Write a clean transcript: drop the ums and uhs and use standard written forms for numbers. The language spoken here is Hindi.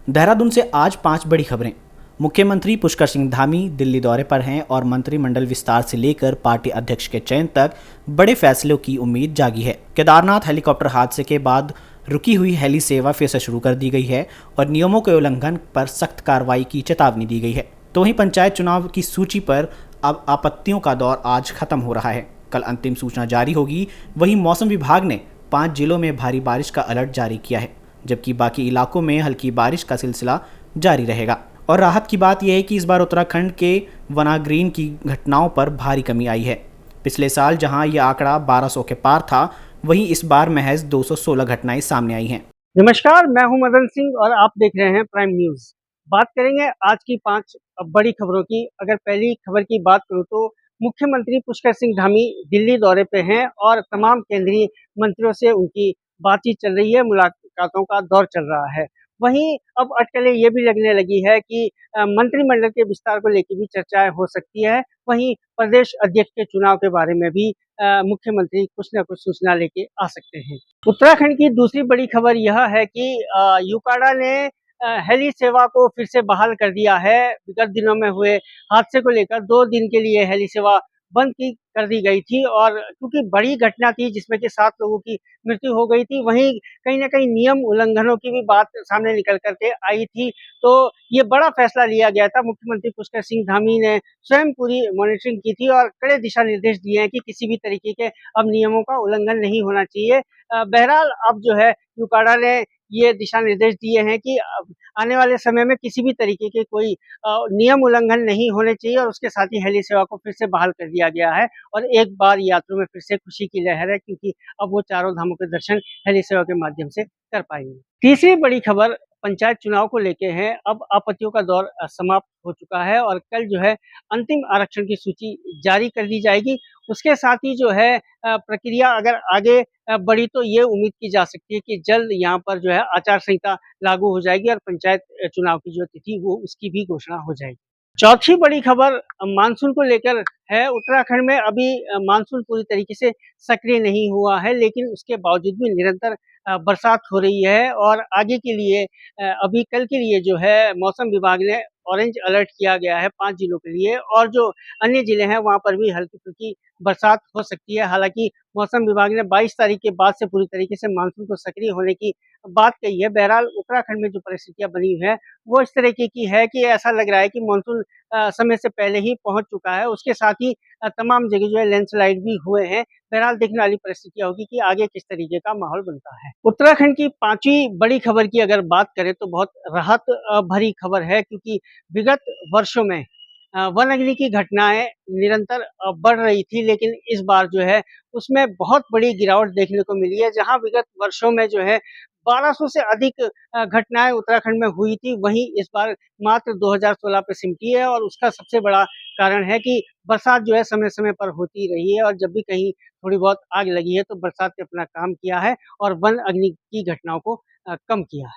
देहरादून से आज 5 बड़ी खबरें। मुख्यमंत्री पुष्कर सिंह धामी दिल्ली दौरे पर हैं और मंत्रिमंडल विस्तार से लेकर पार्टी अध्यक्ष के चयन तक बड़े फैसलों की उम्मीद जागी है। केदारनाथ हेलीकॉप्टर हादसे के बाद रुकी हुई हेली सेवा फिर से शुरू कर दी गई है और नियमों के उल्लंघन पर सख्त कार्रवाई की चेतावनी दी गई है। तो वहीं पंचायत चुनाव की सूची पर अब आपत्तियों का दौर आज खत्म हो रहा है। कल अंतिम सूचना जारी होगी। वहीं मौसम विभाग ने 5 जिलों में भारी बारिश का अलर्ट जारी किया है, जबकि बाकी इलाकों में हल्की बारिश का सिलसिला जारी रहेगा। और राहत की बात यह है कि इस बार उत्तराखंड के वनाग्रीन की घटनाओं पर भारी कमी आई है। पिछले साल जहां यह आंकड़ा 1200 के पार था, वहीं इस बार महज 216 घटनाएं सामने आई हैं। नमस्कार, मैं हूं मदन सिंह और आप देख रहे हैं प्राइम न्यूज। बात करेंगे आज की 5 बड़ी खबरों की। अगर पहली खबर की बात करूं तो मुख्यमंत्री पुष्कर सिंह धामी दिल्ली दौरे पे हैं और तमाम केंद्रीय मंत्रियों से उनकी बातचीत चल रही है, मुलाकातों का दौर चल रहा है। वहीं अब अटकलें ये भी लगने लगी है कि मंत्रिमंडल के विस्तार को लेकर भी चर्चाएं हो सकती है। वहीं प्रदेश अध्यक्ष के चुनाव के बारे में भी मुख्यमंत्री कुछ न कुछ सूचना लेके आ सकते हैं। उत्तराखंड की दूसरी बड़ी खबर यह है कि यूकाड़ा ने हेली सेवा को फिर से बहाल कर दिया है। विगत दिनों में हुए हादसे को लेकर 2 दिन के लिए हेली सेवा बंद की कर दी गई थी और क्योंकि बड़ी घटना थी जिसमें कि 7 लोगों की मृत्यु हो गई थी, वहीं कहीं न कहीं नियम उल्लंघनों की भी बात सामने निकल कर के आई थी। तो ये बड़ा फैसला लिया गया था। मुख्यमंत्री पुष्कर सिंह धामी ने स्वयं पूरी मॉनिटरिंग की थी और कड़े दिशा निर्देश दिए हैं कि किसी भी तरीके के अब नियमों का उल्लंघन नहीं होना चाहिए। बहरहाल अब जो है यूकाड़ा ने ये दिशा निर्देश दिए हैं कि आने वाले समय में किसी भी तरीके के कोई नियम उल्लंघन नहीं होने चाहिए और उसके साथ ही हेली सेवा को फिर से बहाल कर दिया गया है और एक बार यात्रियों में फिर से खुशी की लहर है, क्योंकि अब वो चारों धामों के दर्शन हेली सेवा के माध्यम से कर पाएंगे। तीसरी बड़ी खबर पंचायत चुनाव को लेके है। अब आपत्तियों का दौर समाप्त हो चुका है और कल जो है अंतिम आरक्षण की सूची जारी कर दी जाएगी। उसके साथ ही जो है प्रक्रिया अगर आगे बढ़ी तो ये उम्मीद की जा सकती है कि जल्द यहाँ पर जो है आचार संहिता लागू हो जाएगी और पंचायत चुनाव की जो तिथि वो उसकी भी घोषणा हो जाएगी। चौथी बड़ी खबर मानसून को लेकर है। उत्तराखंड में अभी मानसून पूरी तरीके से सक्रिय नहीं हुआ है, लेकिन उसके बावजूद भी निरंतर बरसात हो रही है और आगे के लिए अभी कल के लिए जो है मौसम विभाग ने ऑरेंज अलर्ट किया गया है 5 जिलों के लिए और जो अन्य जिले हैं वहां पर भी हल्की-फुल्की बरसात हो सकती है। हालांकि मौसम विभाग ने 22 तारीख के बाद से पूरी तरीके से मानसून को सक्रिय होने की बात कही है। बहरहाल उत्तराखंड में जो परिस्थितियां बनी हुई है वो इस तरीके की है कि ऐसा लग रहा है कि मानसून समय से पहले ही पहुंच चुका है। उसके साथ ही तमाम जगह जो है लैंडस्लाइड भी हुए हैं। बहरहाल देखने वाली परिस्थितियां होगी कि आगे किस तरीके का माहौल बनता है। उत्तराखंड की 5वीं बड़ी खबर की अगर बात करें तो बहुत राहत भरी खबर है, क्योंकि विगत वर्षों में वन अग्नि की घटनाएं निरंतर बढ़ रही थी, लेकिन इस बार जो है उसमें बहुत बड़ी गिरावट देखने को मिली है। जहां विगत वर्षों में जो है 1200 से अधिक घटनाएं उत्तराखंड में हुई थी, वहीं इस बार मात्र 2016 पे सिमटी है और उसका सबसे बड़ा कारण है कि बरसात जो है समय-समय पर होती रही है और जब भी कहीं थोड़ी बहुत आग लगी है तो बरसात ने अपना काम किया है और वन अग्नि की घटनाओं को कम किया है।